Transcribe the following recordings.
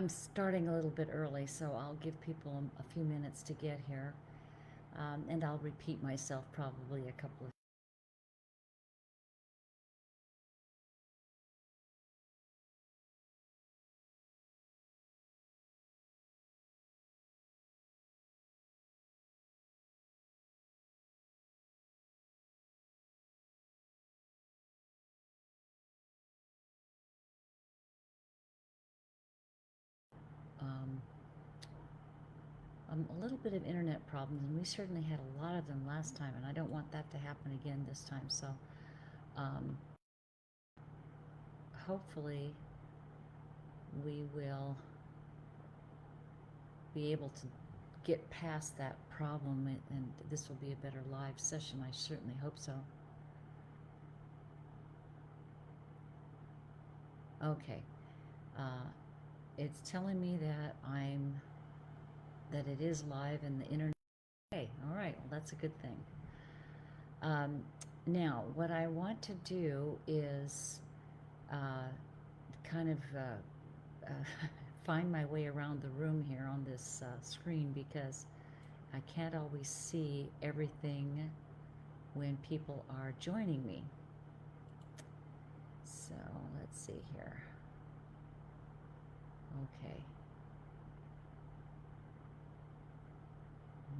I'm starting a little bit early, so I'll give people a few minutes to get here. And I'll repeat myself probably a couple of um, a little bit of internet problems, and we certainly had a lot of them last time, and I don't want that to happen again this time. So um, hopefully we will be able to get past that problem, and this will be a better live session. I certainly hope so. Okay. Uh, it's telling me that it is live and the internet. Okay, all right, well, that's a good thing. Um, Now, what I want to do is uh, kind of find my way around the room here on this screen, because I can't always see everything when people are joining me. So let's see here. Okay.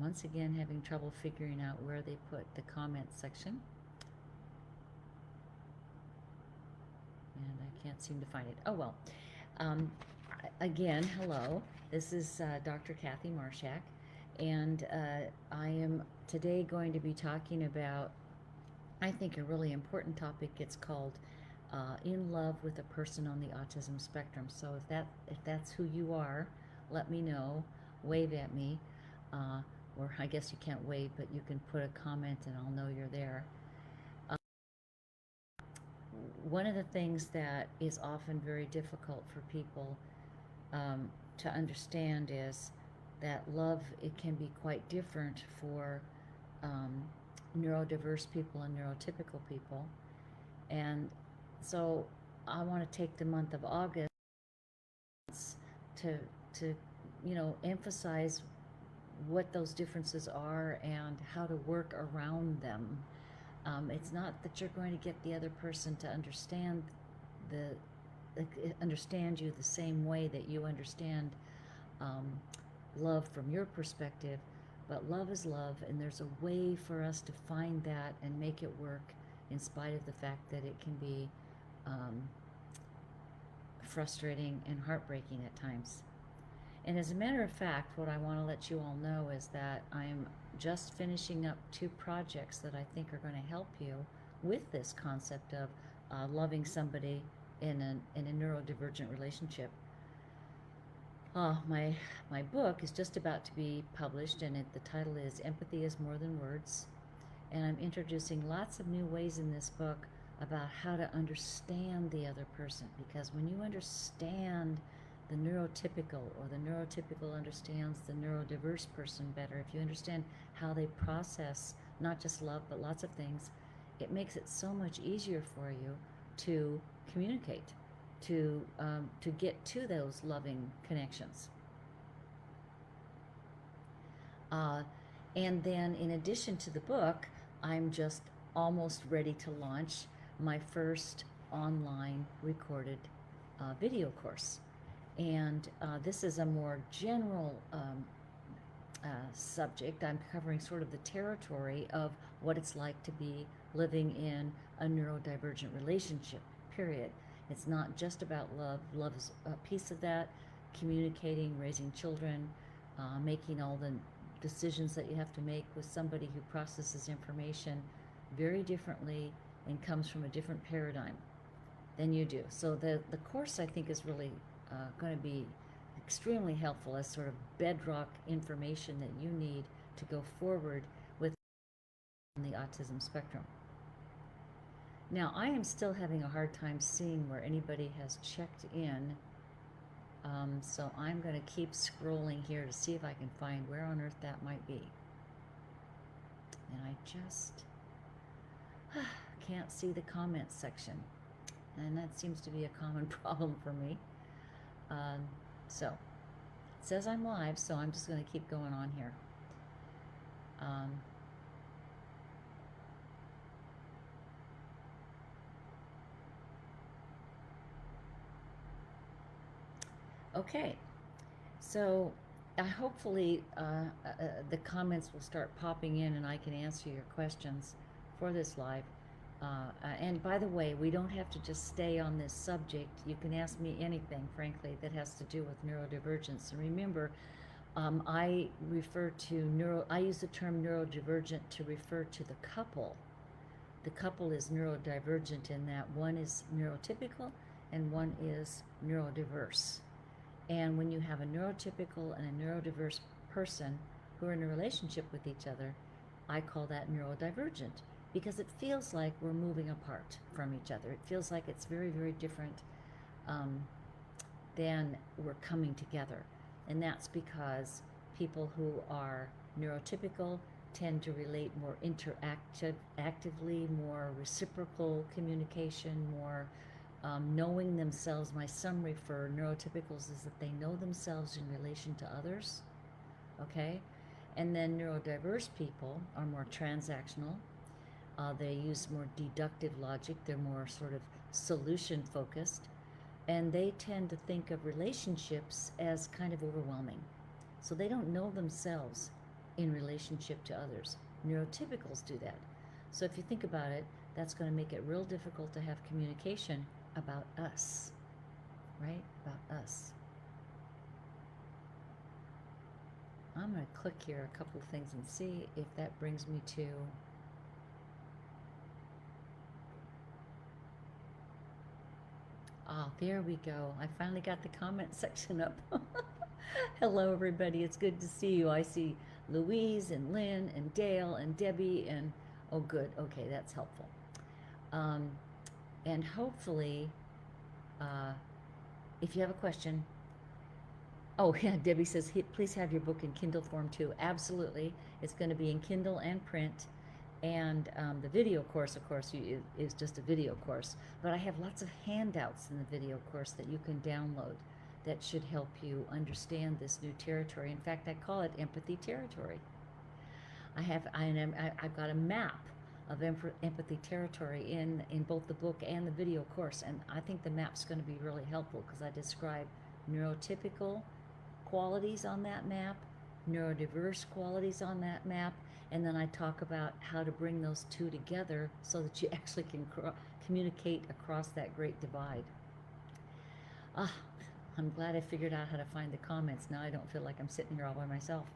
Once again, having trouble figuring out where they put the comment section. And I can't seem to find it. Oh, well. Um, Again, hello. This is Dr. Kathy Marshak, and I am today going to be talking about, I think, a really important topic. It's called In Love with a Person on the Autism Spectrum. So if that's who you are, let me know. Wave at me. Or I guess you can't wave, but you can put a comment and I'll know you're there. One of the things that is often very difficult for people to understand is that love, it can be quite different for neurodiverse people and neurotypical people. And so I want to take the month of August to emphasize what those differences are and how to work around them. It's not that you're going to get the other person to understand you the same way that you understand love from your perspective, but love is love, and there's a way for us to find that and make it work in spite of the fact that it can be frustrating and heartbreaking at times. And as a matter of fact, what I want to let you all know is that I'm just finishing up 2 projects that I think are going to help you with this concept of loving somebody in a neurodivergent relationship. My book is just about to be published, and the title is Empathy is More Than Words. And I'm introducing lots of new ways in this book about how to understand the other person, because when you understand the neurotypical, or the neurotypical understands the neurodiverse person better, if you understand how they process not just love but lots of things, it makes it so much easier for you to communicate, to get to those loving connections. And then in addition to the book, I'm just almost ready to launch my first online recorded video course. And this is a more general subject. I'm covering sort of the territory of what it's like to be living in a neurodivergent relationship, period. It's not just about love. Love is a piece of that. Communicating, raising children, making all the decisions that you have to make with somebody who processes information very differently and comes from a different paradigm than you do. So the course, I think, is really going to be extremely helpful as sort of bedrock information that you need to go forward with the autism spectrum. Now, I am still having a hard time seeing where anybody has checked in, so I'm going to keep scrolling here to see if I can find where on earth that might be. And I just can't see the comments section, and that seems to be a common problem for me. So it says I'm live, so I'm just going to keep going on here. Okay, so hopefully the comments will start popping in and I can answer your questions for this live. And by the way, we don't have to just stay on this subject. You can ask me anything, frankly, that has to do with neurodivergence. And remember, I use the term neurodivergent to refer to the couple. The couple is neurodivergent in that one is neurotypical and one is neurodiverse. And when you have a neurotypical and a neurodiverse person who are in a relationship with each other, I call that neurodivergent, because it feels like we're moving apart from each other. It feels like it's very, very different than we're coming together. And that's because people who are neurotypical tend to relate more actively, more reciprocal communication, more knowing themselves. My summary for neurotypicals is that they know themselves in relation to others, okay? And then neurodiverse people are more transactional. They use more deductive logic. They're more sort of solution focused. And they tend to think of relationships as kind of overwhelming. So they don't know themselves in relationship to others. Neurotypicals do that. So if you think about it, that's going to make it real difficult to have communication about us, right? About us. I'm going to click here a couple of things and see if that brings me to there we go. I finally got the comment section up. Hello, everybody. It's good to see you. I see Louise and Lynn and Dale and Debbie and, oh, good. Okay, that's helpful. And hopefully, if you have a question, oh, yeah, Debbie says, please have your book in Kindle form too. Absolutely. It's going to be in Kindle and print. And the video course, of course, is just a video course. But I have lots of handouts in the video course that you can download that should help you understand this new territory. In fact, I call it empathy territory. I've got a map of empathy territory in both the book and the video course. And I think the map's going to be really helpful because I describe neurotypical qualities on that map, neurodiverse qualities on that map, and then I talk about how to bring those two together so that you actually can communicate across that great divide. I'm glad I figured out how to find the comments. Now I don't feel like I'm sitting here all by myself.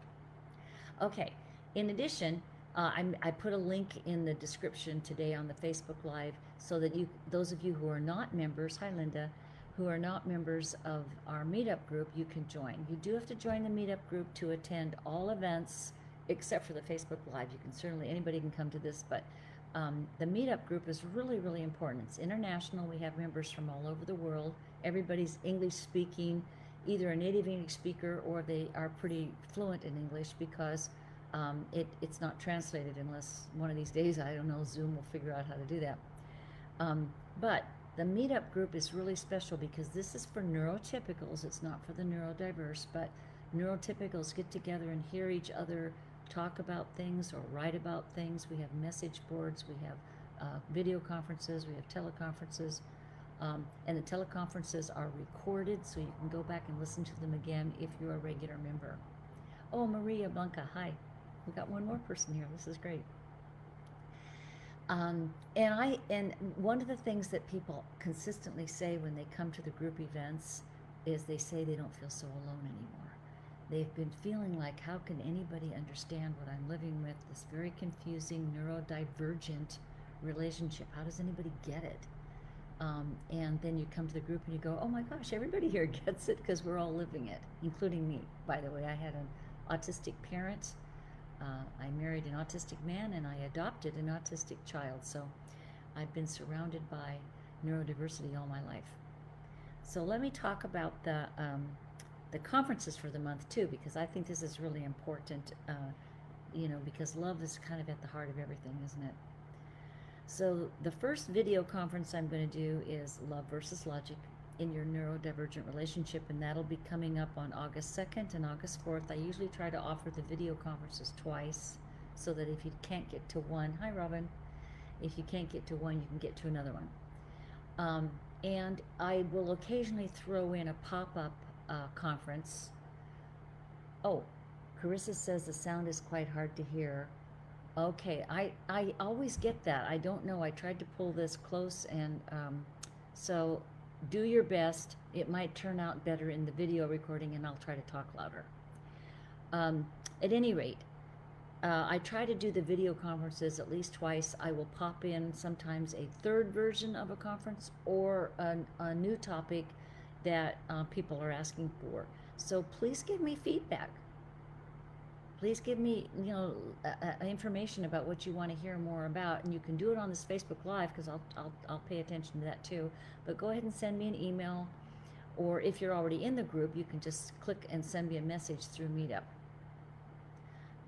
Okay, in addition, I put a link in the description today on the Facebook Live so that those of you who are not members, hi Linda, who are not members of our MeetUp group, you can join. You do have to join the MeetUp group to attend all events except for the Facebook Live. You can certainly, anybody can come to this, but the MeetUp group is really, really important. It's international. We have members from all over the world. Everybody's English speaking, either a native English speaker or they are pretty fluent in English because it's not translated unless one of these days, I don't know, Zoom will figure out how to do that. But the MeetUp group is really special because this is for neurotypicals. It's not for the neurodiverse, but neurotypicals get together and hear each other talk about things or write about things. We have message boards, we have video conferences, we have teleconferences, and the teleconferences are recorded so you can go back and listen to them again if you're a regular member. Oh, Maria Blanca, hi. We got one more person here. This is great. And one of the things that people consistently say when they come to the group events is they say they don't feel so alone anymore. They've been feeling like, how can anybody understand what I'm living with, this very confusing neurodivergent relationship? How does anybody get it? And then you come to the group and you go, oh my gosh, everybody here gets it because we're all living it, including me. By the way, I had an autistic parent. I married an autistic man and I adopted an autistic child. So I've been surrounded by neurodiversity all my life. So let me talk about the conferences for the month too, because I think this is really important, because love is kind of at the heart of everything, isn't it? So the first video conference I'm going to do is Love versus Logic. in your neurodivergent relationship, and that'll be coming up on August 2nd and August 4th. I usually try to offer the video conferences twice so that if you can't get to one, hi Robin, if you can't get to one, you can get to another one. And I will occasionally throw in a pop-up conference. Oh, Carissa says the sound is quite hard to hear. Okay, I always get that. I don't know. I tried to pull this close, and so do your best. It might turn out better in the video recording, and I'll try to talk louder. At any rate, I try to do the video conferences at least twice. I will pop in sometimes a third version of a conference or a new topic that people are asking for. So please give me feedback. Please give me, information about what you want to hear more about, and you can do it on this Facebook Live because I'll pay attention to that too. But go ahead and send me an email, or if you're already in the group, you can just click and send me a message through MeetUp.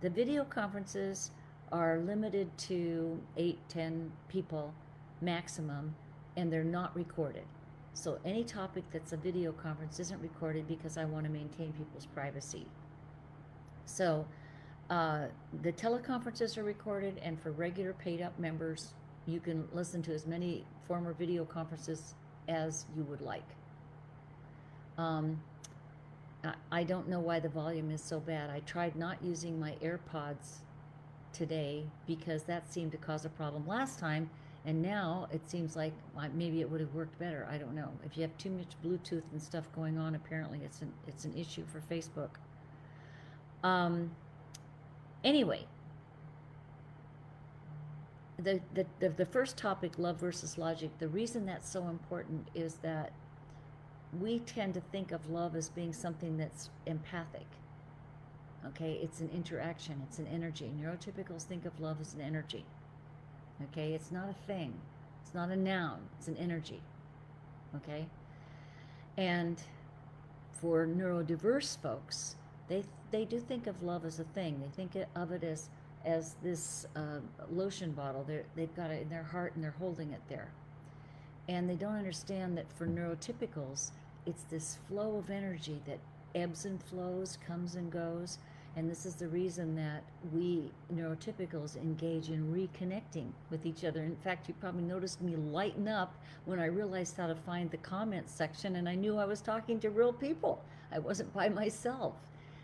The video conferences are limited to 8-10 people maximum, and they're not recorded. So any topic that's a video conference isn't recorded because I want to maintain people's privacy. So the teleconferences are recorded, and for regular paid up members, you can listen to as many former video conferences as you would like. I don't know why the volume is so bad. I tried not using my AirPods today because that seemed to cause a problem last time, and now it seems like maybe it would have worked better. I don't know. If you have too much Bluetooth and stuff going on, apparently it's an issue for Facebook. Anyway, the first topic, love versus logic, the reason that's so important is that we tend to think of love as being something that's empathic. Okay, it's an interaction, it's an energy. Neurotypicals think of love as an energy. Okay, it's not a thing, it's not a noun, it's an energy. Okay, and for neurodiverse folks, they do think of love as a thing. They think of it as this lotion bottle. They've got it in their heart and they're holding it there. And they don't understand that for neurotypicals, it's this flow of energy that ebbs and flows, comes and goes. And this is the reason that we neurotypicals engage in reconnecting with each other. In fact, you probably noticed me lighten up when I realized how to find the comments section, and I knew I was talking to real people. I wasn't by myself.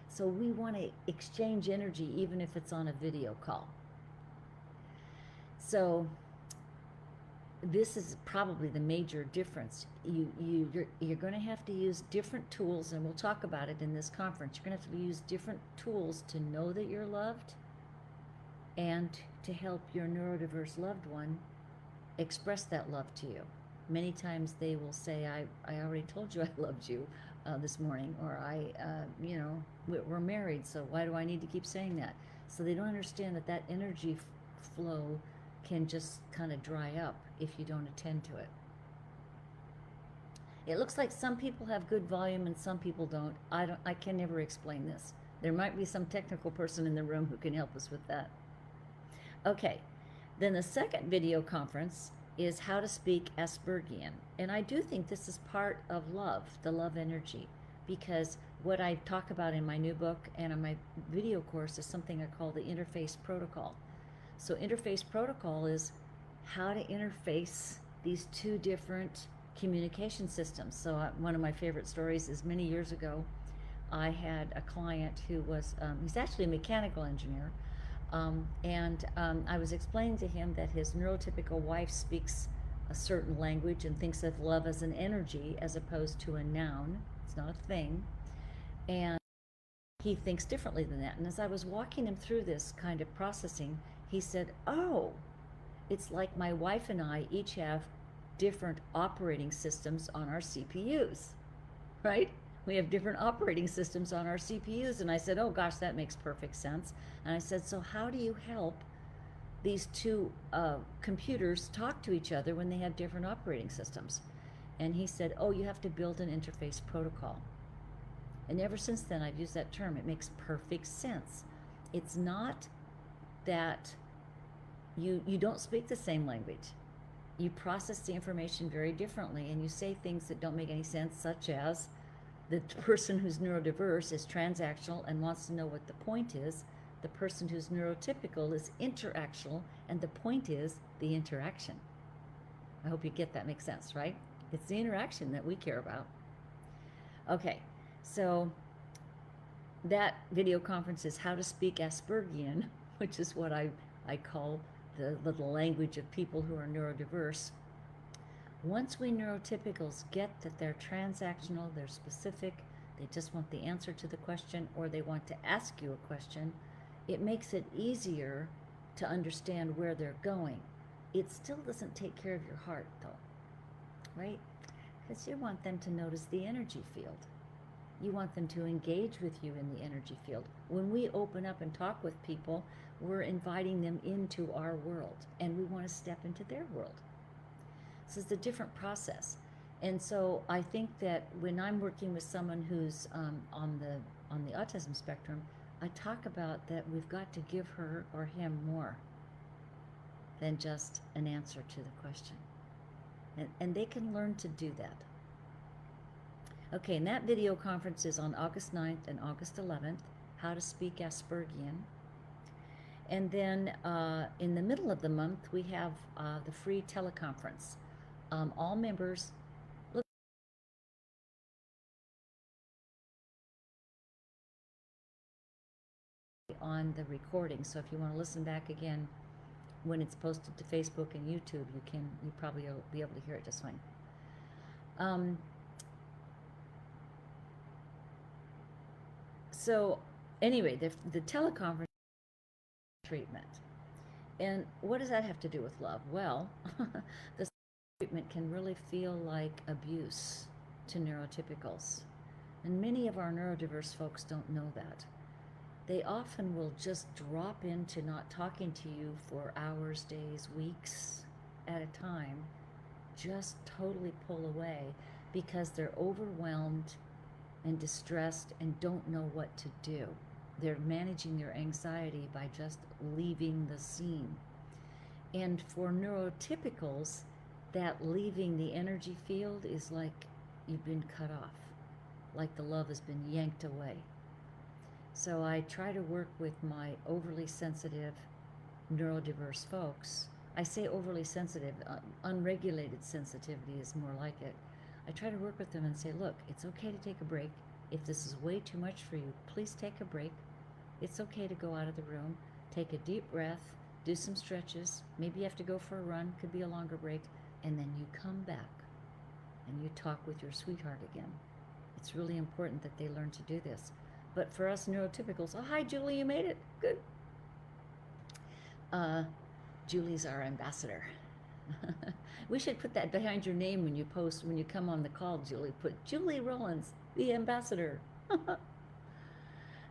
So we want to exchange energy even if it's on a video call. So this is probably the major difference. You're going to have to use different tools, and we'll talk about it in this conference. You're going to have to use different tools to know that you're loved and to help your neurodiverse loved one express that love to you. Many times they will say, I already told you I loved you this morning, or we're married, so why do I need to keep saying that? So they don't understand that energy flow can just kind of dry up if you don't attend to it. It looks like some people have good volume and some people don't. I can never explain this. There might be some technical person in the room who can help us with that. Okay, then the second video conference is how to speak Aspergian. And I do think this is part of love, the love energy, because what I talk about in my new book and in my video course is something I call the interface protocol. So interface protocol is how to interface these two different communication systems. So one of my favorite stories is many years ago, I had a client who was, he's actually a mechanical engineer, I was explaining to him that his neurotypical wife speaks a certain language and thinks of love as an energy as opposed to a noun. It's not a thing. And he thinks differently than that. And as I was walking him through this kind of processing, he said, oh, it's like my wife and I each have different operating systems on our CPUs, right? We have different operating systems on our CPUs. And I said, oh gosh, that makes perfect sense. And I said, so how do you help these two computers talk to each other when they have different operating systems? And he said, oh, you have to build an interface protocol. And ever since then, I've used that term. It makes perfect sense. It's not that you don't speak the same language. you process the information very differently, and you say things that don't make any sense, such as the person who's neurodiverse is transactional and wants to know what the point is. The person who's neurotypical is interactional, and the point is the interaction. I hope you get that. Makes sense, right? It's the interaction that we care about. Okay, so that video conference is How to Speak Aspergian, which is what I call the language of people who are neurodiverse. Once we neurotypicals get that they're transactional, they're specific, they just want the answer to the question, or they want to ask you a question, it makes it easier to understand where they're going. It still doesn't take care of your heart, though, right? Because you want them to notice the energy field. You want them to engage with you in the energy field. When we open up and talk with people, we're inviting them into our world, and we want to step into their world. This is a different process. And so I think that when I'm working with someone who's on the autism spectrum, I talk about that we've got to give her or him more than just an answer to the question. And they can learn to do that. Okay, and that video conference is on August 9th and August 11th, How to Speak Aspergian. And then in the middle of the month, we have the free teleconference. All members, look on the recording, so if you want to listen back again when it's posted to Facebook and YouTube, you probably will be able to hear it just fine. So anyway, the teleconference treatment. And what does that have to do with love? Well, the treatment can really feel like abuse to neurotypicals. And many of our neurodiverse folks don't know that. They often will just drop into not talking to you for hours, days, weeks at a time, just totally pull away because they're overwhelmed and distressed and don't know what to do. They're managing their anxiety by just leaving the scene. And for neurotypicals, that leaving the energy field is like you've been cut off, like the love has been yanked away. So I try to work with my overly sensitive neurodiverse folks. I say overly sensitive, unregulated sensitivity is more like it. I try to work with them and say, look, it's okay to take a break. If this is way too much for you, please take a break. It's okay to go out of the room, take a deep breath, do some stretches. Maybe you have to go for a run, could be a longer break, and then you come back and you talk with your sweetheart again. It's really important that they learn to do this. But for us neurotypicals, oh, hi, Julie, you made it. Good. Julie's our ambassador. We should put that behind your name when you post, when you come on the call, Julie. Put Julie Rollins, the ambassador.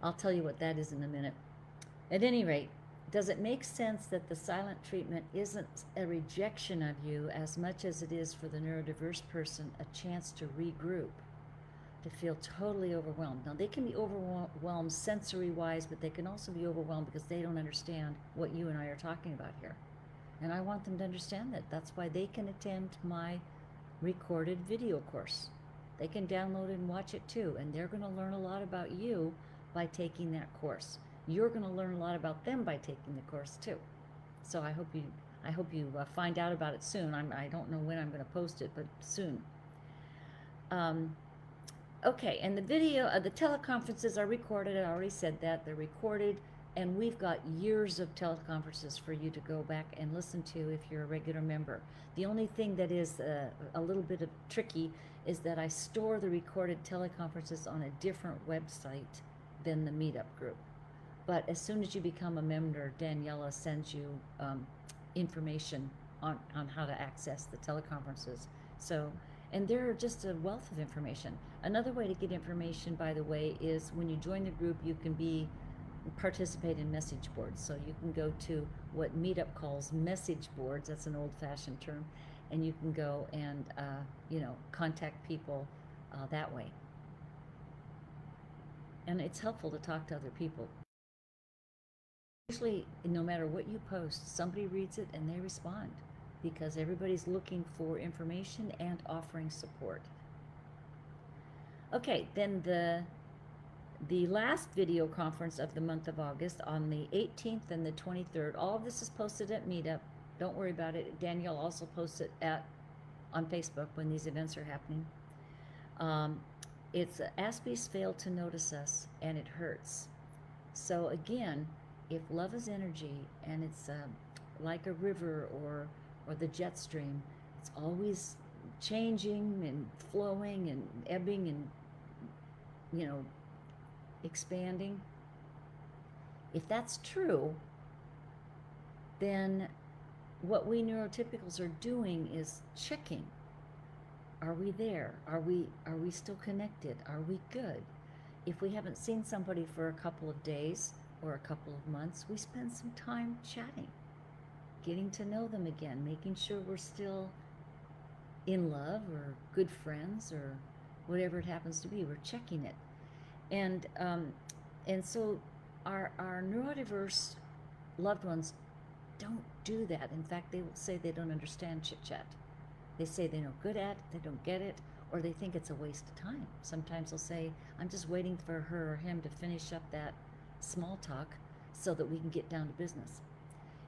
I'll tell you what that is in a minute. At any rate, does it make sense that the silent treatment isn't a rejection of you as much as it is for the neurodiverse person a chance to regroup, to feel totally overwhelmed? Now, they can be overwhelmed sensory-wise, but they can also be overwhelmed because they don't understand what you and I are talking about here. And I want them to understand that. That's why they can attend my recorded video course. They can download it and watch it too, and they're going to learn a lot about you by taking that course. You're going to learn a lot about them by taking the course too. So I hope you find out about it soon. I don't know when I'm going to post it, but soon. Okay, and the video, the teleconferences are recorded. I already said that. They're recorded. And we've got years of teleconferences for you to go back and listen to if you're a regular member. The only thing that is a little bit of tricky is that I store the recorded teleconferences on a different website than the MeetUp group. But as soon as you become a member, Daniela sends you information on how to access the teleconferences. So, and there are just a wealth of information. Another way to get information, by the way, is when you join the group, you can participate in message boards. So you can go to what MeetUp calls message boards. That's an old-fashioned term. And you can go and, contact people that way. And it's helpful to talk to other people. Usually, no matter what you post, somebody reads it and they respond. because everybody's looking for information and offering support. Okay, then the last video conference of the month of August on the 18th and the 23rd. All of this is posted at MeetUp. Don't worry about it. Danielle also posts it on Facebook when these events are happening. It's Aspies fail to notice us, and it hurts. So again, if love is energy and it's like a river or the jet stream, it's always changing and flowing and ebbing and, you know, expanding. If that's true, then what we neurotypicals are doing is checking. Are we there? Are we still connected? Are we good? If we haven't seen somebody for a couple of days or a couple of months, we spend some time chatting, getting to know them again, making sure we're still in love or good friends or whatever it happens to be. We're checking it. And so our NeuroDiverse loved ones don't do that. In fact, they will say they don't understand chit-chat. They say they're no good at it, they don't get it, or they think it's a waste of time. Sometimes they'll say, I'm just waiting for her or him to finish up that small talk so that we can get down to business.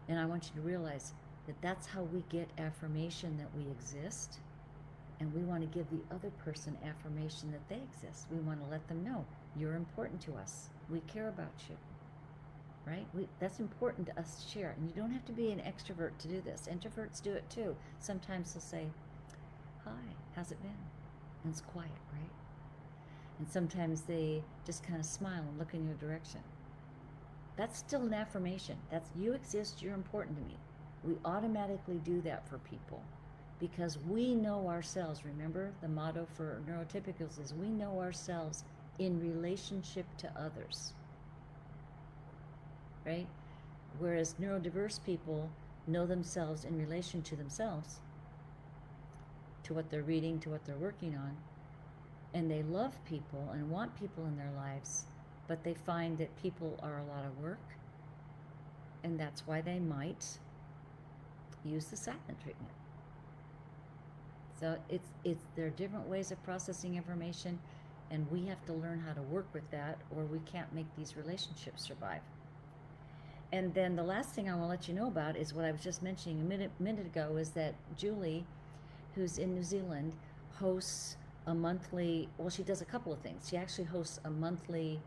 And I want you to realize that that's how we get affirmation that we exist. And we want to give the other person affirmation that they exist. We want to let them know, you're important to us. We care about you. Right? That's important to us to share. And you don't have to be an extrovert to do this. Introverts do it too. Sometimes they'll say, hi, how's it been? And it's quiet, right? And sometimes they just kind of smile and look in your direction. That's still an affirmation. That's, you exist, you're important to me. We automatically do that for people because we know ourselves. Remember, the motto for neurotypicals is we know ourselves in relationship to others. Right? Whereas neurodiverse people know themselves in relation to themselves, to what they're reading, to what they're working on, and they love people and want people in their lives, but they find that people are a lot of work, and that's why they might use the silent treatment. So there are different ways of processing information, and we have to learn how to work with that, or we can't make these relationships survive. And then the last thing I want to let you know about is what I was just mentioning a minute ago, is that Julie, who's in New Zealand, hosts a monthly, well, she does a couple of things. She actually hosts a monthly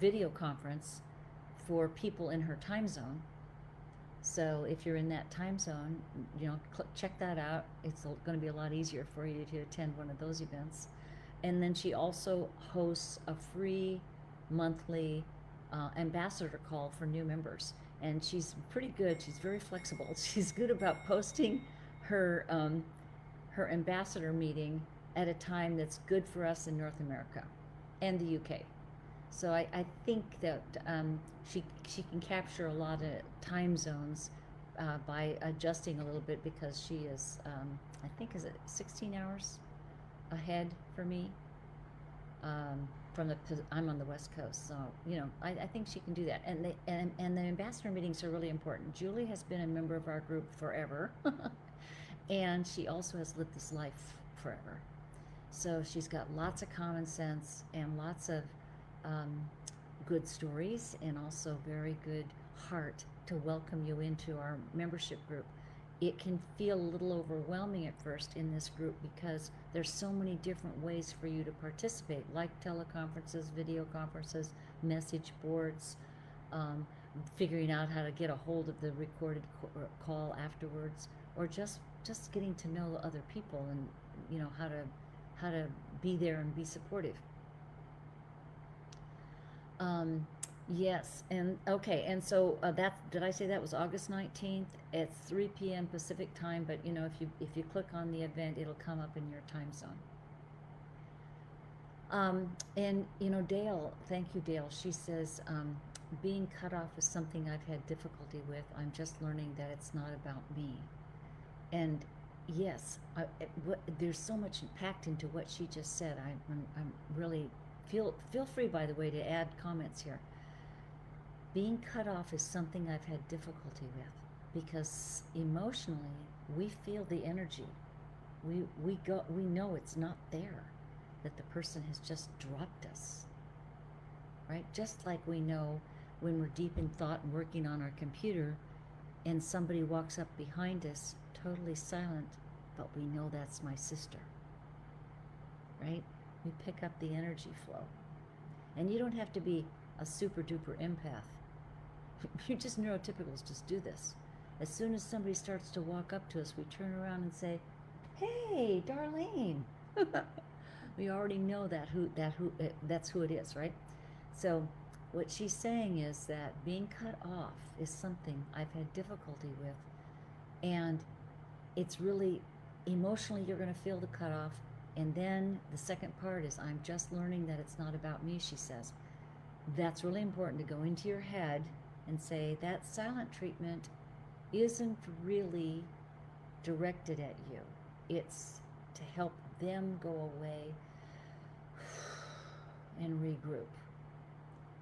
video conference for people in her time zone. So if you're in that time zone, you know, check that out. It's going to be a lot easier for you to attend one of those events. And then she also hosts a free monthly ambassador call for new members, and she's pretty good. She's very flexible. She's good about posting her her ambassador meeting at a time that's good for us in North America and the UK. So I think that she can capture a lot of time zones by adjusting a little bit, because she is I think, is it 16 hours ahead for me. I'm on the West Coast, so you know I think she can do that. And the ambassador meetings are really important. Julie has been a member of our group forever, and she also has lived this life forever. So she's got lots of common sense and lots of good stories, and also very good heart to welcome you into our membership group. It can feel a little overwhelming at first in this group because there's so many different ways for you to participate, like teleconferences, video conferences, message boards, figuring out how to get a hold of the recorded call afterwards, or just getting to know other people, and you know how to be there and be supportive. Yes, and okay, and so did I say that was August 19th? It's 3 p.m. Pacific time, but you know, if you click on the event, it'll come up in your time zone. And you know, Dale, thank you, Dale. She says, being cut off is something I've had difficulty with. I'm just learning that it's not about me. And yes, there's so much packed into what she just said. I'm really feel free, by the way, to add comments here. Being cut off is something I've had difficulty with because emotionally we feel the energy. We know it's not there, that the person has just dropped us, right? Just like we know when we're deep in thought and working on our computer and somebody walks up behind us totally silent, but we know that's my sister, right? We pick up the energy flow. And you don't have to be a super duper empath. You just neurotypicals just do this. As soon as somebody starts to walk up to us, we turn around and say, "Hey, Darlene." We already know that's who it is, right? So what she's saying is that being cut off is something I've had difficulty with, and it's really emotionally you're going to feel the cutoff. And then the second part is I'm just learning that it's not about me, she says. That's really important to go into your head and say that silent treatment isn't really directed at you. It's to help them go away and regroup.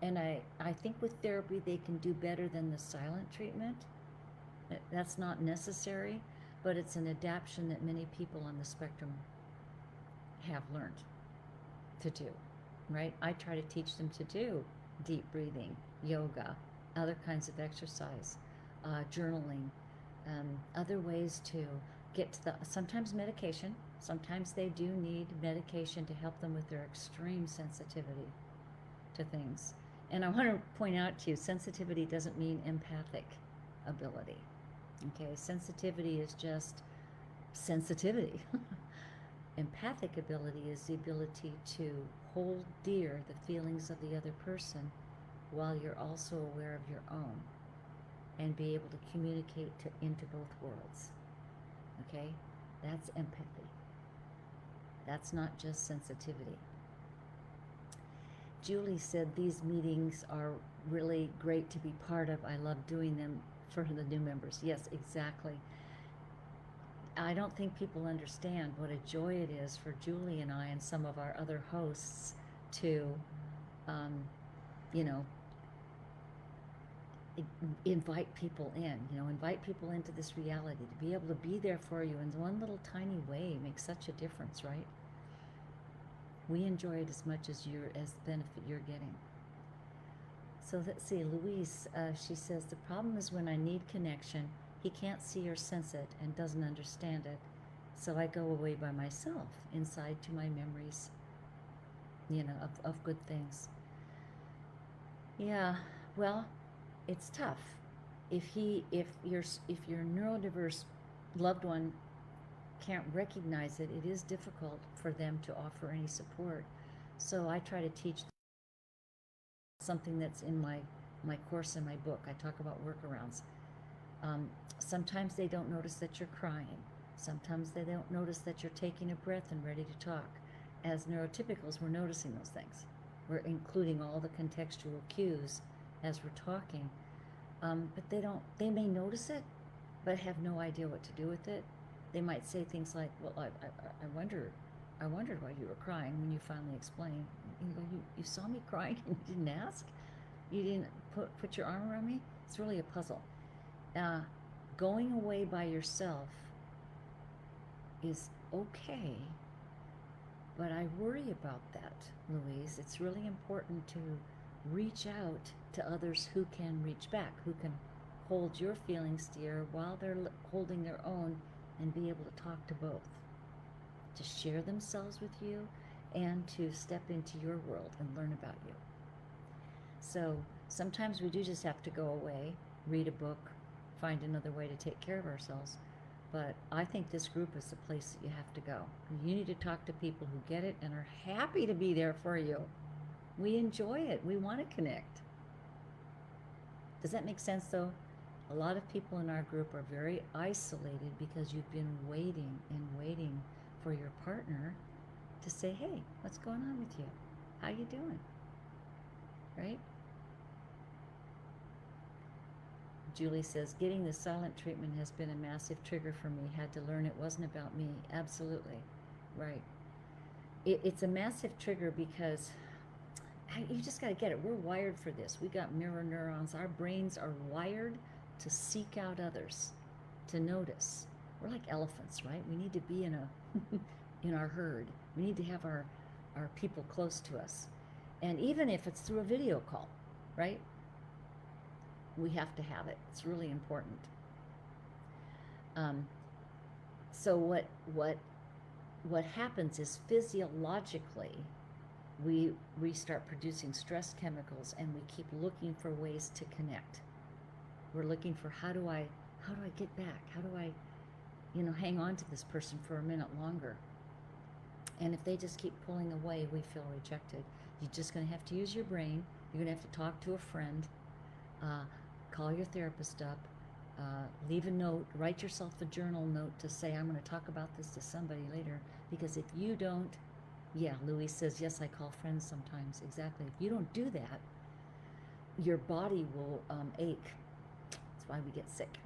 And I think with therapy they can do better than the silent treatment. That's not necessary, but it's an adaptation that many people on the spectrum have learned to do, right? I try to teach them to do deep breathing, yoga, other kinds of exercise, journaling, other ways to get to sometimes medication. Sometimes they do need medication to help them with their extreme sensitivity to things. And I want to point out to you, sensitivity doesn't mean empathic ability. Okay, sensitivity is just sensitivity. Empathic ability is the ability to hold dear the feelings of the other person while you're also aware of your own and be able to communicate into both worlds. Okay? That's empathy. That's not just sensitivity. Julie said these meetings are really great to be part of. I love doing them for the new members. Yes, exactly. I don't think people understand what a joy it is for Julie and I and some of our other hosts to, invite people in, invite people into this reality, to be able to be there for you in one little tiny way makes such a difference, right? We enjoy it as much as the benefit you're getting. So let's see, Louise, she says, the problem is when I need connection, he can't see or sense it and doesn't understand it. So I go away by myself inside to my memories, of good things. Yeah, well, it's tough. If your neurodiverse loved one can't recognize it, it is difficult for them to offer any support. So I try to teach something that's in my course in my book. I talk about workarounds. Sometimes they don't notice that you're crying. Sometimes they don't notice that you're taking a breath and ready to talk. As neurotypicals, we're noticing those things. We're including all the contextual cues as we're talking. But they may notice it, but have no idea what to do with it. They might say things like, well, I wondered why you were crying when you finally explain. You go, you saw me crying and you didn't ask? You didn't put your arm around me? It's really a puzzle. Going away by yourself is okay, but I worry about that, Louise. It's really important to reach out to others who can reach back, who can hold your feelings dear while they're holding their own, and be able to talk to both, to share themselves with you and to step into your world and learn about you. So sometimes we do just have to go away, read a book, find another way to take care of ourselves. But I think this group is the place that you have to go. You need to talk to people who get it and are happy to be there for you. We enjoy it. We want to connect. Does that make sense, though? A lot of people in our group are very isolated because you've been waiting and waiting for your partner to say, hey, what's going on with you? How you doing? Right? Julie says, getting the silent treatment has been a massive trigger for me. Had to learn it wasn't about me. Absolutely. Right. It's a massive trigger because You just got to get it. We're wired for this. We got mirror neurons. Our brains are wired to seek out others, to notice. We're like elephants, right? We need to be in a in our herd. We need to have our people close to us. And even if it's through a video call, right? We have to have it. It's really important. So what happens is physiologically we start producing stress chemicals, and we keep looking for ways to connect. We're looking for how do I get back? How do I, hang on to this person for a minute longer? And if they just keep pulling away, we feel rejected. You're just going to have to use your brain. You're going to have to talk to a friend, call your therapist up, leave a note, write yourself a journal note to say, I'm going to talk about this to somebody later. Because if you don't, yeah, Louise says, yes, I call friends sometimes. Exactly. If you don't do that, your body will ache. That's why we get sick.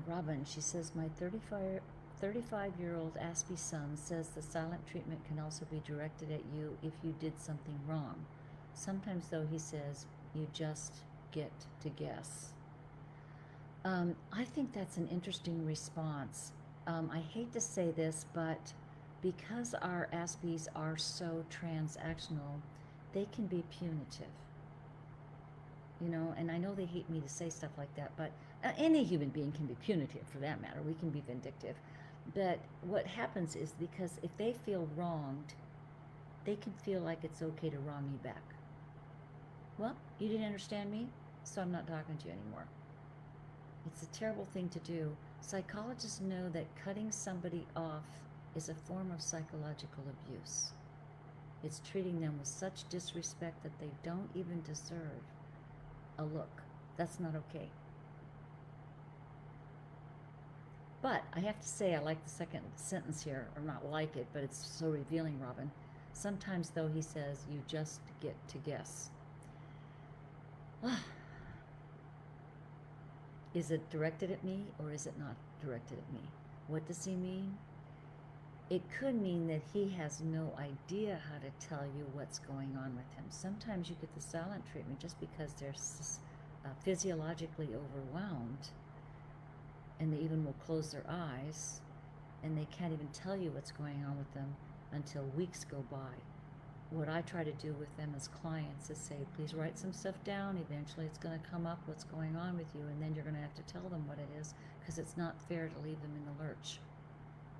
Robin, she says, my 35-year-old Aspie son says the silent treatment can also be directed at you if you did something wrong. Sometimes, though, he says, you just get to guess. I think that's an interesting response. I hate to say this, but because our Aspies are so transactional, they can be punitive. And I know they hate me to say stuff like that, but any human being can be punitive for that matter. We can be vindictive. But what happens is, because if they feel wronged, they can feel like it's okay to wrong you back. Well, you didn't understand me, so I'm not talking to you anymore. It's a terrible thing to do. Psychologists know that cutting somebody off is a form of psychological abuse. It's treating them with such disrespect that they don't even deserve a look. That's not okay. But I have to say, I like the second sentence here, or not like it, but it's so revealing, Robin. Sometimes, though, he says, you just get to guess. Is it directed at me, or is it not directed at me? What does he mean? It could mean that he has no idea how to tell you what's going on with him. Sometimes you get the silent treatment just because they're physiologically overwhelmed, and they even will close their eyes, and they can't even tell you what's going on with them until weeks go by. What I try to do with them as clients is say, please write some stuff down. Eventually it's going to come up what's going on with you, and then you're going to have to tell them what it is, because it's not fair to leave them in the lurch.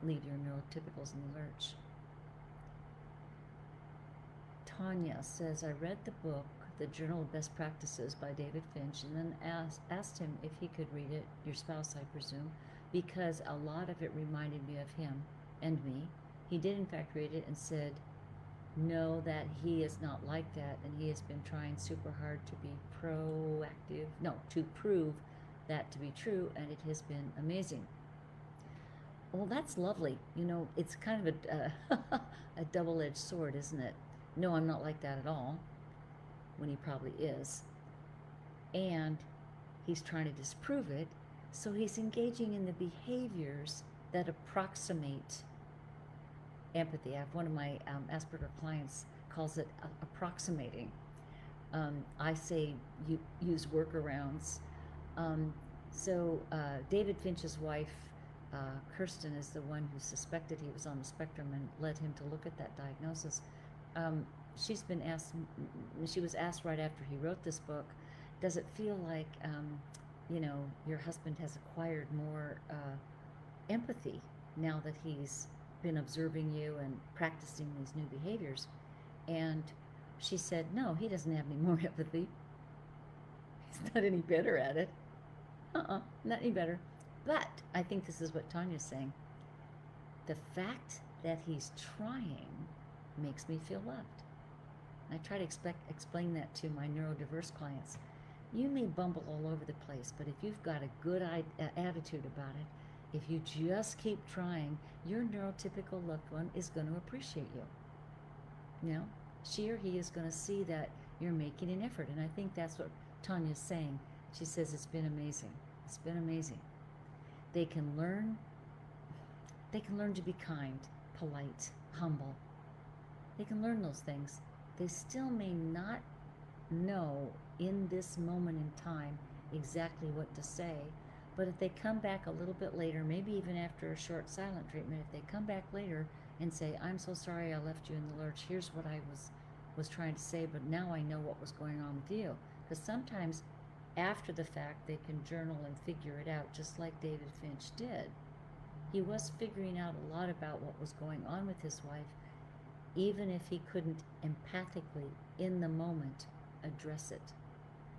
Leave your neurotypicals in the lurch. Tanya says, I read the book, The Journal of Best Practices by David Finch, and then asked him if he could read it, your spouse, I presume, because a lot of it reminded me of him and me. He did, in fact, read it and said, no, that he is not like that, and he has been trying super hard to be to prove that to be true, and it has been amazing. Well, that's lovely. It's kind of a double-edged sword, isn't it? No, I'm not like that at all, when he probably is. And he's trying to disprove it, so he's engaging in the behaviors that approximate empathy. I have one of my Asperger clients calls it approximating. I say you use workarounds. So David Finch's wife, Kirsten, is the one who suspected he was on the spectrum and led him to look at that diagnosis. She was asked right after he wrote this book, does it feel like, your husband has acquired more empathy now that he's been observing you and practicing these new behaviors? And she said, no, he doesn't have any more empathy. He's not any better at it. Not any better. But I think this is what Tanya's saying. The fact that he's trying makes me feel loved. And I try to explain that to my NeuroDiverse clients. You may bumble all over the place, but if you've got a good attitude about it, if you just keep trying, your neurotypical loved one is going to appreciate you. She or he is going to see that you're making an effort. And I think that's what Tanya's saying. She says it's been amazing. It's been amazing. They can learn to be kind, polite, humble. They can learn those things. they still may not know in this moment in time exactly what to say. But if they come back a little bit later, maybe even after a short silent treatment, if they come back later and say, I'm so sorry I left you in the lurch, here's what I was trying to say, but now I know what was going on with you. Because sometimes after the fact, they can journal and figure it out, just like David Finch did. He was figuring out a lot about what was going on with his wife, even if he couldn't empathically, in the moment, address it.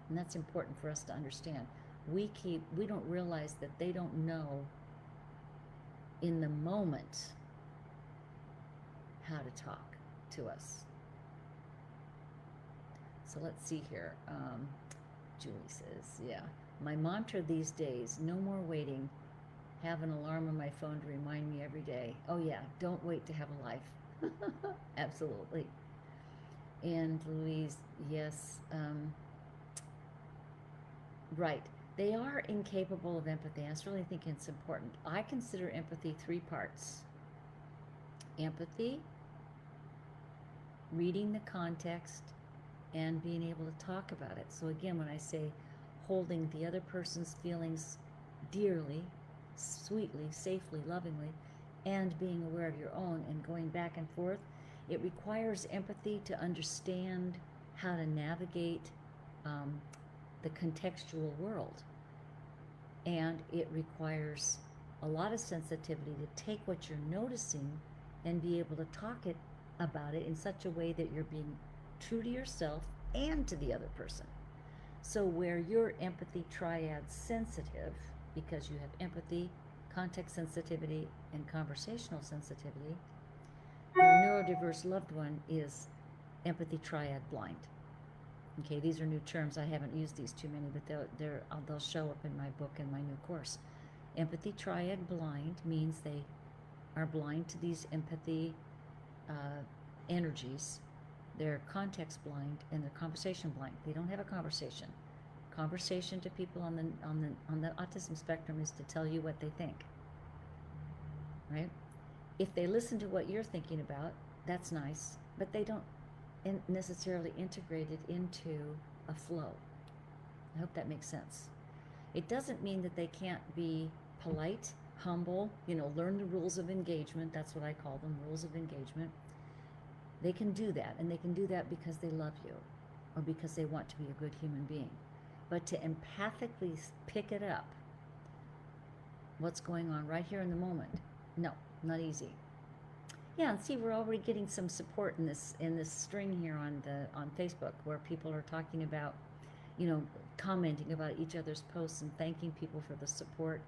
And that's important for us to understand. We don't realize that they don't know in the moment how to talk to us. So let's see here. Julie says, yeah, my mantra these days, no more waiting. Have an alarm on my phone to remind me every day. Oh yeah, don't wait to have a life. Absolutely. And Louise, yes, right. They are incapable of empathy. I was really thinking it's important. I consider empathy 3 parts. Empathy, reading the context, and being able to talk about it. So again, when I say holding the other person's feelings dearly, sweetly, safely, lovingly, and being aware of your own and going back and forth, it requires empathy to understand how to navigate the contextual world. And it requires a lot of sensitivity to take what you're noticing and be able to talk about it in such a way that you're being true to yourself and to the other person. So where you're empathy triad sensitive, because you have empathy, context sensitivity, and conversational sensitivity, your neurodiverse loved one is empathy triad blind. Okay, these are new terms. I haven't used these too many, but they'll show up in my book and my new course. Empathy triad blind means they are blind to these empathy energies. They're context blind and they're conversation blind. They don't have a conversation. Conversation to people on the autism spectrum is to tell you what they think. Right? If they listen to what you're thinking about, that's nice, but they don't necessarily integrate it into a flow. I hope that makes sense. It doesn't mean that they can't be polite, humble, learn the rules of engagement. That's what I call them, rules of engagement. They can do that, and they can do that because they love you or because they want to be a good human being. But to empathically pick it up, what's going on right here in the moment, no, not easy. Yeah, and see, we're already getting some support in this string here on Facebook, where people are talking about, commenting about each other's posts and thanking people for the support,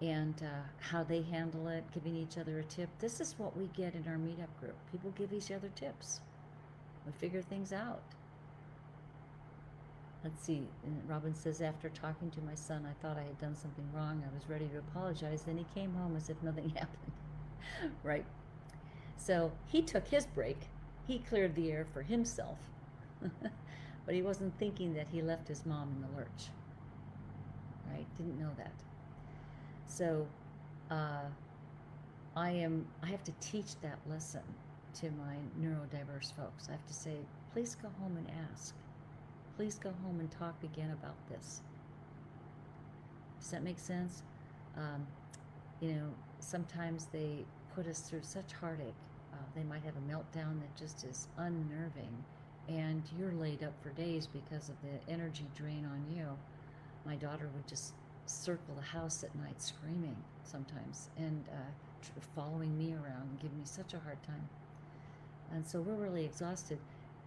and how they handle it, giving each other a tip. This is what we get in our MeetUp group. People give each other tips. We figure things out. Let's see. And Robin says, after talking to my son, I thought I had done something wrong. I was ready to apologize. Then he came home as if nothing happened. Right? So he took his break. He cleared the air for himself. But he wasn't thinking that he left his mom in the lurch. Right? Didn't know that. So I have to teach that lesson to my neurodiverse folks. I have to say, please go home and ask. Please go home and talk again about this. Does that make sense? Sometimes they put us through such heartache. They might have a meltdown that just is unnerving, and you're laid up for days because of the energy drain on you. My daughter would just circle the house at night screaming sometimes and following me around and giving me such a hard time. And so we're really exhausted.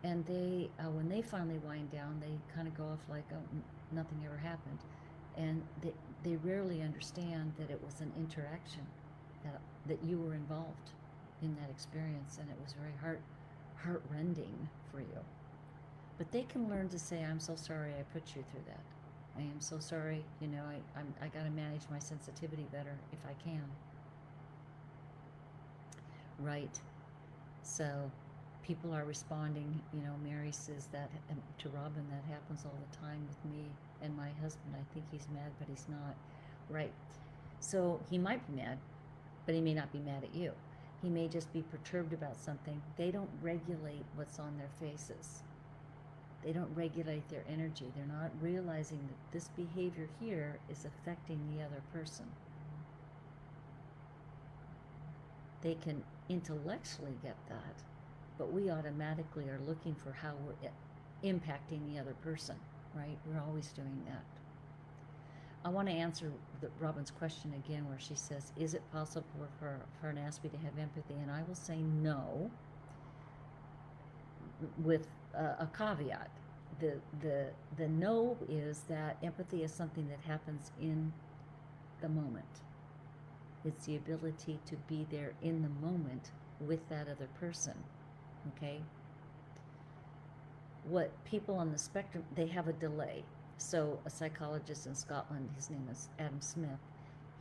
And they, when they finally wind down, they kind of go off like, oh, nothing ever happened. And they rarely understand that it was an interaction, that you were involved in that experience, and it was very heart-rending for you. But they can learn to say, I'm so sorry I put you through that. I am so sorry, I got to manage my sensitivity better if I can. Right. So people are responding, Mary says that to Robin, that happens all the time with me and my husband. I think he's mad, but he's not. Right. So he might be mad, but he may not be mad at you. He may just be perturbed about something. They don't regulate what's on their faces. They don't regulate their energy. They're not realizing that this behavior here is affecting the other person. They can intellectually get that, but we automatically are looking for how we're impacting the other person, right? We're always doing that. I want to answer Robin's question again, where she says, is it possible for an aspie to have empathy? And I will say no, with a caveat. The no is that empathy is something that happens in the moment. It's the ability to be there in the moment with that other person, okay? What people on the spectrum, they have a delay. So a psychologist in Scotland, his name is Adam Smith,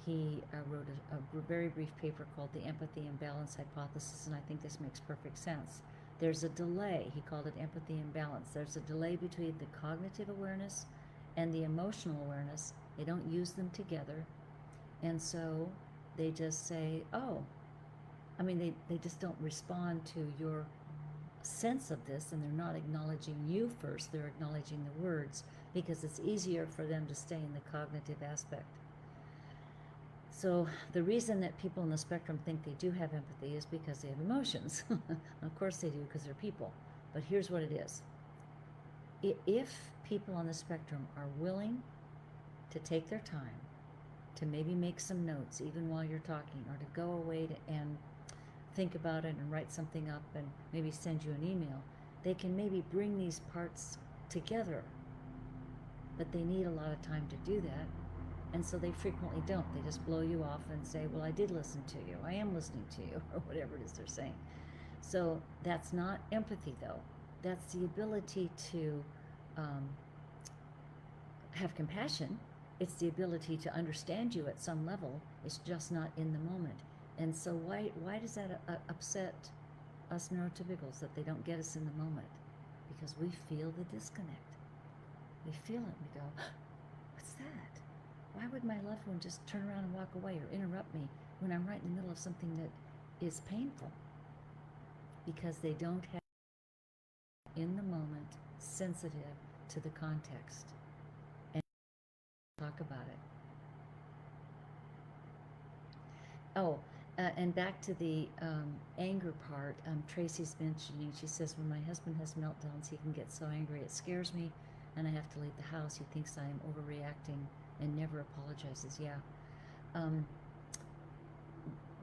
he wrote a very brief paper called The Empathy Imbalance Hypothesis, and I think this makes perfect sense. There's a delay, he called it empathy imbalance. There's a delay between the cognitive awareness and the emotional awareness. They don't use them together, and so they just say, oh, I mean, they just don't respond to your sense of this, and they're not acknowledging you first, they're acknowledging the words, because it's easier for them to stay in the cognitive aspect. So the reason that people on the spectrum think they do have empathy is because they have emotions. Of course they do, because they're people. But here's what it is. If people on the spectrum are willing to take their time, to maybe make some notes even while you're talking, or to go away and think about it and write something up and maybe send you an email, they can maybe bring these parts together. But they need a lot of time to do that, and so they frequently don't. They just blow you off and say, well, I did listen to you, I am listening to you, or whatever it is they're saying. So that's not empathy, though. That's the ability to have compassion. It's the ability to understand you at some level. It's just not in the moment. And so why does that upset us neurotypicals, that they don't get us in the moment? Because we feel the disconnect. We feel it. We go, what's that? Why would my loved one just turn around and walk away or interrupt me when I'm right in the middle of something that is painful? Because they don't have in the moment, sensitive to the context, and talk about it. Oh, and back to the anger part, Tracy's mentioning, she says, when my husband has meltdowns, he can get so angry it scares me, and I have to leave the house. He thinks I am overreacting and never apologizes. Yeah.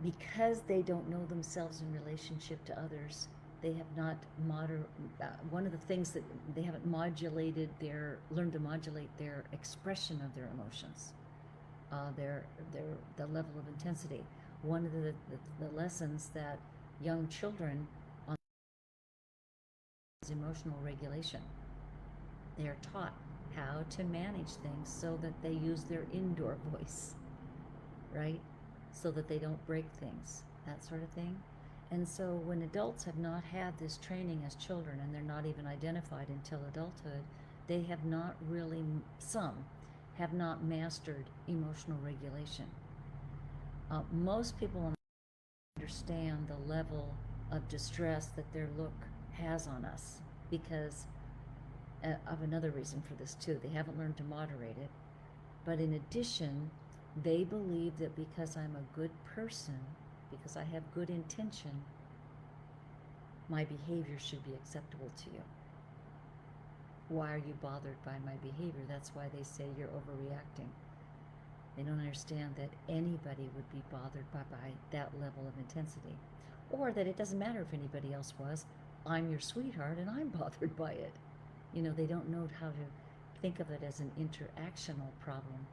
Because they don't know themselves in relationship to others, they have not one of the things that they haven't learned to modulate their expression of their emotions, the level of intensity. One of the lessons that young children on is emotional regulation. They are taught how to manage things so that they use their indoor voice, right? So that they don't break things, that sort of thing. And so when adults have not had this training as children, and they're not even identified until adulthood, they have not really, some have not mastered emotional regulation. Most people understand the level of distress that their look has on us because of another reason for this too. They haven't learned to moderate it. But in addition, they believe that because I'm a good person, because I have good intention, my behavior should be acceptable to you. Why are you bothered by my behavior? That's why they say you're overreacting. They don't understand that anybody would be bothered by that level of intensity. Or that it doesn't matter if anybody else was. I'm your sweetheart and I'm bothered by it. You know, they don't know how to think of it as an interactional problem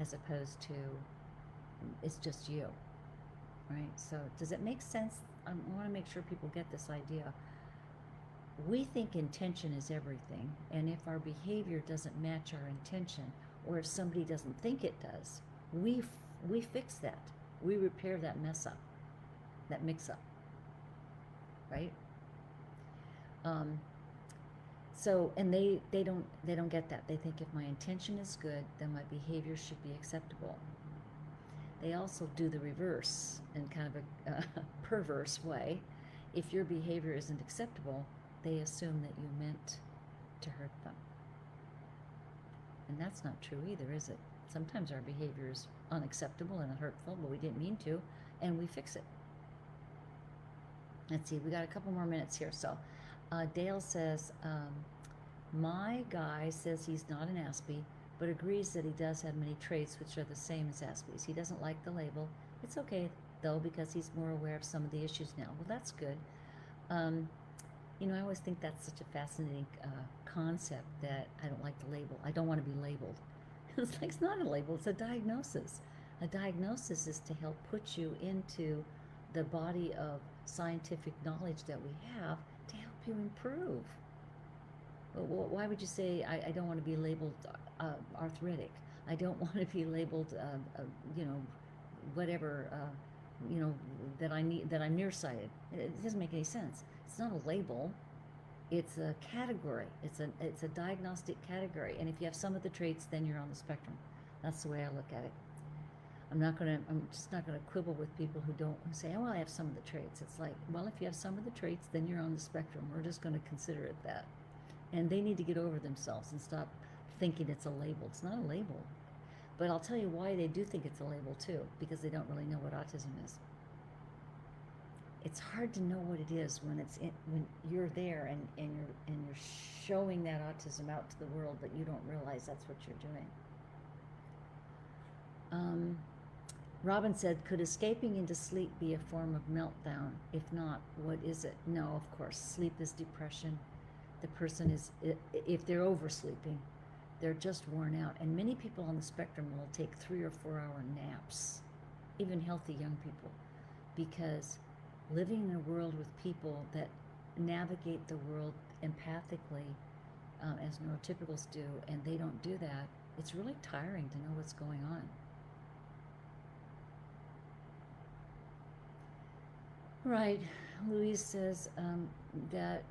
as opposed to it's just you, right? So does it make sense? I want to make sure people get this idea. We think intention is everything, and if our behavior doesn't match our intention, or if somebody doesn't think it does, we fix that. We repair that mess up, that mix-up, right? So, and they don't get that. They think if my intention is good, then my behavior should be acceptable. they also do the reverse in kind of a perverse way. If your behavior isn't acceptable, they assume that you meant to hurt them. And that's not true either, is it? Sometimes our behavior is unacceptable and hurtful, but we didn't mean to, and we fix it. Let's see, we got a couple more minutes here. So Dale says, my guy says he's not an Aspie, but agrees that he does have many traits which are the same as Aspies. He doesn't like the label. It's okay, though, because he's more aware of some of the issues now. Well, that's good. You know, I always think that's such a fascinating concept that I don't like the label. I don't want to be labeled. It's like, it's not a label, it's a diagnosis. A diagnosis is to help put you into the body of scientific knowledge that we have to help you improve. Why would you say, I don't want to be labeled arthritic? I don't want to be labeled, you know, whatever, you know, that I'm nearsighted. It doesn't make any sense. It's not a label. It's a category. It's a diagnostic category. And if you have some of the traits, then you're on the spectrum. That's the way I look at it. I'm just not gonna quibble with people who say, oh, well, I have some of the traits. It's like, well, if you have some of the traits, then you're on the spectrum. We're just gonna consider it that. And they need to get over themselves and stop thinking it's a label. It's not a label. But I'll tell you why they do think it's a label too, because they don't really know what autism is. It's hard to know what it is when when you're there and you're showing that autism out to the world, but you don't realize that's what you're doing. Robin said, could escaping into sleep be a form of meltdown? If not, what is it? No, of course. Sleep is depression. The person is, if they're oversleeping, they're just worn out. And many people on the spectrum will take 3 or 4 hour naps, even healthy young people, because living in a world with people that navigate the world empathically, as neurotypicals do, and they don't do that, it's really tiring to know what's going on. Right. Louise says that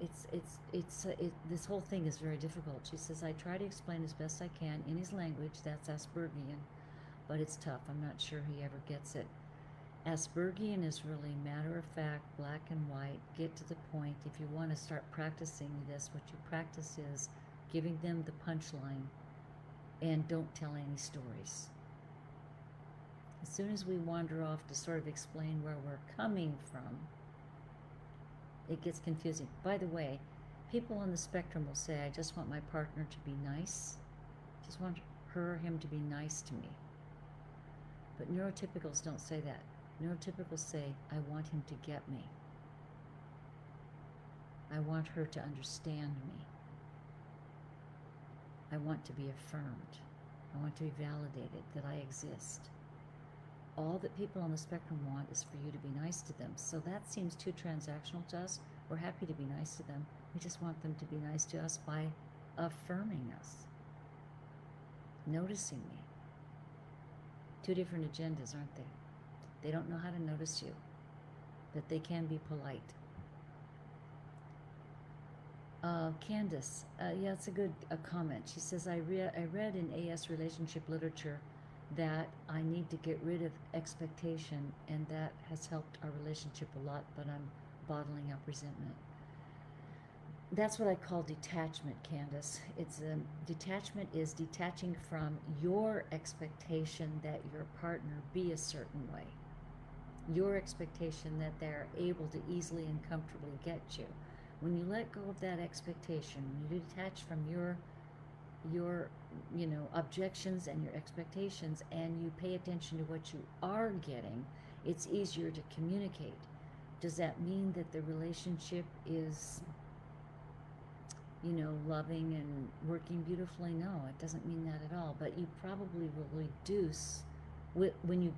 this whole thing is very difficult. She says, I try to explain as best I can in his language, that's Aspergian, but it's tough. I'm not sure he ever gets it. Aspergian is really matter of fact, black and white, get to the point. If you want to start practicing this, what you practice is giving them the punchline and don't tell any stories. As soon as we wander off to sort of explain where we're coming from, it gets confusing. By the way, people on the spectrum will say, I just want my partner to be nice. Just want her or him to be nice to me. But neurotypicals don't say that. Neurotypicals say, I want him to get me. I want her to understand me. I want to be affirmed. I want to be validated that I exist. All that people on the spectrum want is for you to be nice to them. So that seems too transactional to us. We're happy to be nice to them. We just want them to be nice to us by affirming us, noticing me. Two different agendas, aren't they? They don't know how to notice you, but they can be polite. Candace, yeah, it's a good comment. She says, I read in AS relationship literature that I need to get rid of expectation, and that has helped our relationship a lot, but I'm bottling up resentment. That's what I call detachment, Candace. Detachment is detaching from your expectation that your partner be a certain way. Your expectation that they're able to easily and comfortably get you. When you let go of that expectation, when you detach from your objections and your expectations, and you pay attention to what you are getting, it's easier to communicate. Does that mean that the relationship is, loving and working beautifully? No, it doesn't mean that at all. But you probably will reduce, when you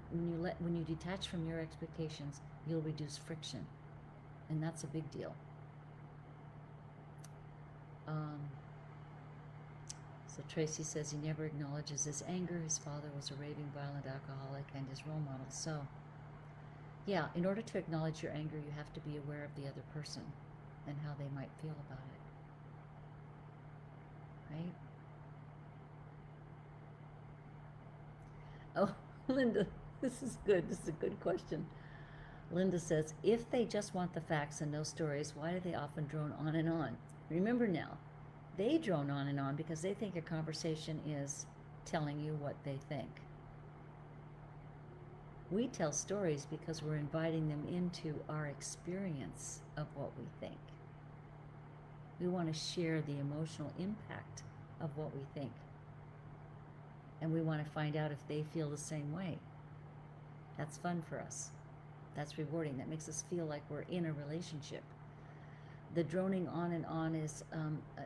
detach from your expectations, you'll reduce friction, and that's a big deal. So Tracy says he never acknowledges his anger. His father was a raving, violent alcoholic and his role model. So, yeah, in order to acknowledge your anger, you have to be aware of the other person and how they might feel about it. Right? Oh, Linda This is good. This is a good question. Linda says, if they just want the facts and no stories, why do they often drone on and on? Remember now, they drone on and on because they think a conversation is telling you what they think. We tell stories because we're inviting them into our experience of what we think. We want to share the emotional impact of what we think. And we want to find out if they feel the same way. That's fun for us. That's rewarding. That makes us feel like we're in a relationship. The droning on and on is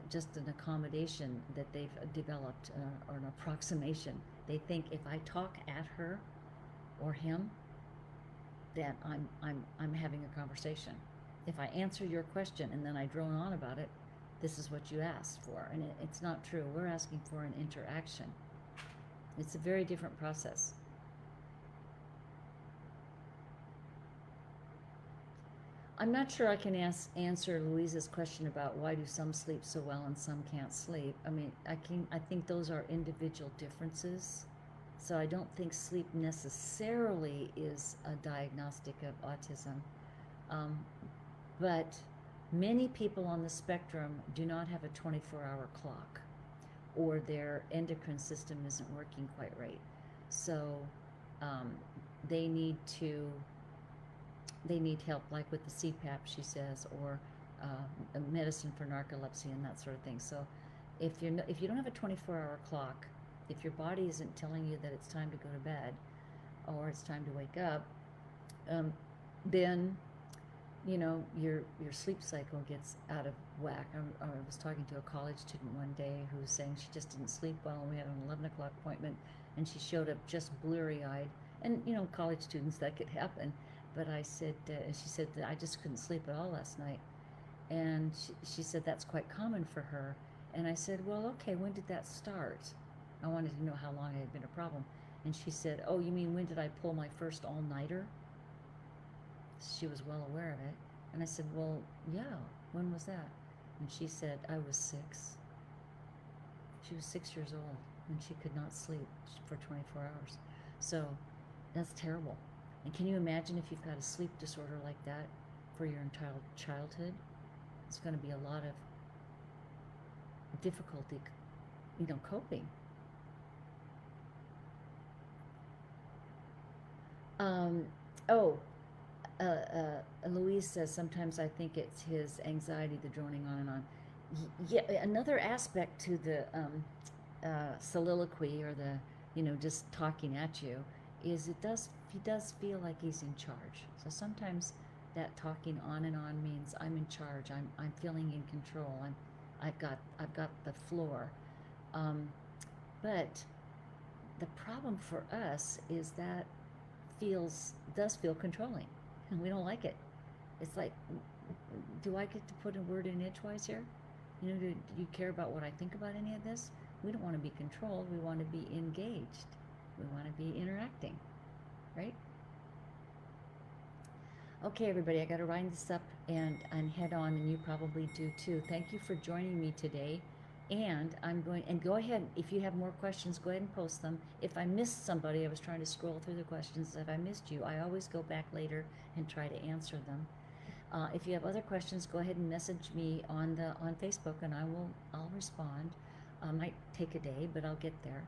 just an accommodation that they've developed, or an approximation. They think if I talk at her or him, that I'm having a conversation. If I answer your question and then I drone on about it, this is what you asked for. And it's not true. We're asking for an interaction. It's a very different process. I'm not sure I can answer Louise's question about why do some sleep so well and some can't sleep. I mean, I think those are individual differences. So I don't think sleep necessarily is a diagnostic of autism. But many people on the spectrum do not have a 24-hour clock, or their endocrine system isn't working quite right. So they need help, like with the CPAP, she says, or a medicine for narcolepsy and that sort of thing. So if you don't have a 24-hour clock, if your body isn't telling you that it's time to go to bed or it's time to wake up, then your sleep cycle gets out of whack. I was talking to a college student one day who was saying she just didn't sleep well, and we had an 11 o'clock appointment, and she showed up just bleary-eyed. And college students, that could happen. But I said, she said that I just couldn't sleep at all last night. And she said that's quite common for her. And I said, well, okay, when did that start? I wanted to know how long it had been a problem. And she said, oh, you mean when did I pull my first all-nighter? She was well aware of it. And I said, well, yeah, when was that? And she said, I was 6. She was 6 years old, and she could not sleep for 24 hours. So that's terrible. And can you imagine if you've got a sleep disorder like that for your entire childhood? It's going to be a lot of difficulty, coping. Louise says, sometimes I think it's his anxiety, the droning on and on. Yeah, another aspect to the soliloquy, or the, just talking at you, is he does feel like he's in charge. So sometimes that talking on and on means I'm in charge. I'm feeling in control. I've got the floor. But the problem for us is that does feel controlling, and we don't like it. It's like, do I get to put a word in edgewise here? Do you care about what I think about any of this? We don't want to be controlled. We want to be engaged. We want to be interacting, right? Okay, everybody, I got to wind this up and head on, and you probably do too. Thank you for joining me today. And go ahead, if you have more questions, go ahead and post them. If I missed somebody, I was trying to scroll through the questions. If I missed you, I always go back later and try to answer them. If you have other questions, go ahead and message me on Facebook, and I'll respond. Might take a day, but I'll get there.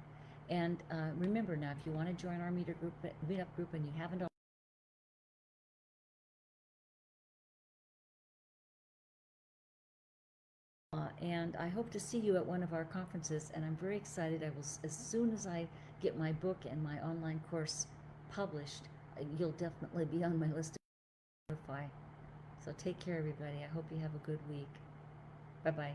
And remember now, if you want to join our MeetUp group and you haven't and I hope to see you at one of our conferences, and I'm very excited. I will, as soon as I get my book and my online course published, you'll definitely be on my list to notify. So take care, everybody. I hope you have a good week. Bye-bye.